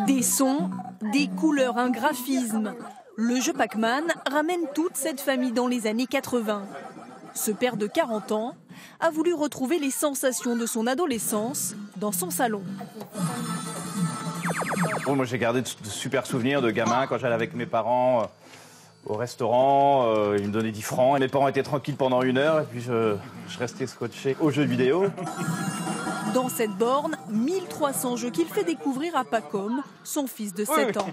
Des sons, des couleurs, un graphisme. Le jeu Pac-Man ramène toute cette famille dans les années 80. Ce père de 40 ans a voulu retrouver les sensations de son adolescence dans son salon. Bon, moi j'ai gardé de super souvenirs de gamin quand j'allais avec mes parents au restaurant. Ils me donnaient 10 francs et mes parents étaient tranquilles pendant 1 heure et puis je restais scotché aux jeux vidéo. Dans cette borne, 1300 jeux qu'il fait découvrir à Pacom, son fils de 7 ans.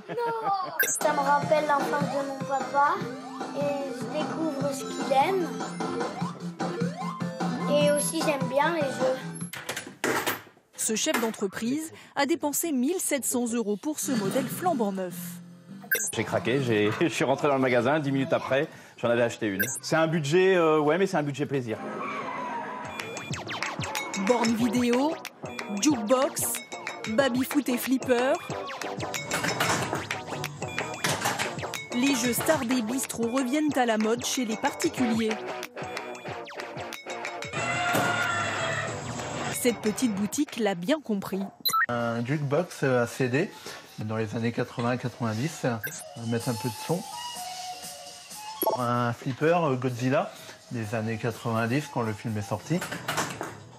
Ça me rappelle l'enfance de mon papa et je découvre ce qu'il aime. Et aussi j'aime bien les jeux. Ce chef d'entreprise a dépensé 1 700 € pour ce modèle flambant neuf. J'ai craqué, je suis rentré dans le magasin, 10 minutes après, j'en avais acheté une. C'est un budget, ouais, mais c'est un budget plaisir. Borne vidéo, jukebox, baby-foot et flipper. Les jeux stars des bistrots reviennent à la mode chez les particuliers. Cette petite boutique l'a bien compris. Un jukebox à CD dans les années 80-90, mettre un peu de son. Un flipper Godzilla des années 90 quand le film est sorti.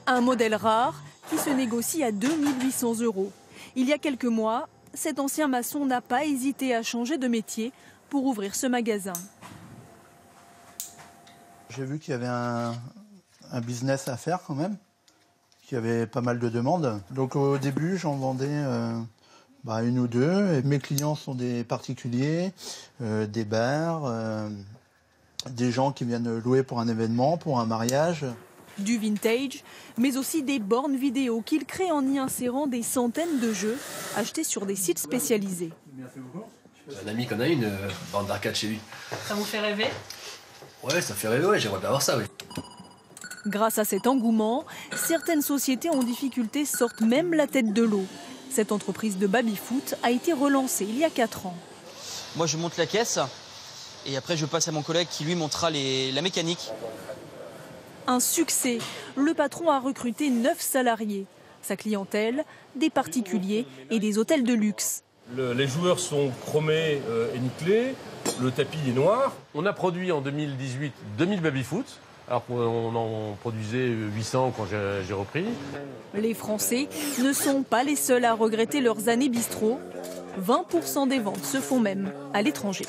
Un modèle rare qui se négocie à 2 800 €. Il y a quelques mois, cet ancien maçon n'a pas hésité à changer de métier pour ouvrir ce magasin. J'ai vu qu'il y avait un business à faire quand même, qu'il y avait pas mal de demandes. Donc au début, j'en vendais 1 ou 2. Et mes clients sont des particuliers, des bars, des gens qui viennent louer pour un événement, pour un mariage. Du vintage, mais aussi des bornes vidéo qu'il crée en y insérant des centaines de jeux achetés sur des sites spécialisés. J'ai un ami qu'on a une borne d'arcade chez lui. Ça vous fait rêver? Ouais, ça fait rêver, ouais, j'aimerais bien avoir ça, oui. Grâce à cet engouement, certaines sociétés en difficulté sortent même la tête de l'eau. Cette entreprise de baby-foot a été relancée il y a 4 ans. Moi, je monte la caisse et après, je passe à mon collègue qui, lui, montera la mécanique. Un succès. Le patron a recruté 9 salariés. Sa clientèle, des particuliers et des hôtels de luxe. Les joueurs sont chromés et nickelés, le tapis est noir. On a produit en 2018 2000 baby-foot, alors qu'on en produisait 800 quand j'ai repris. Les Français ne sont pas les seuls à regretter leurs années bistrot. 20% des ventes se font même à l'étranger.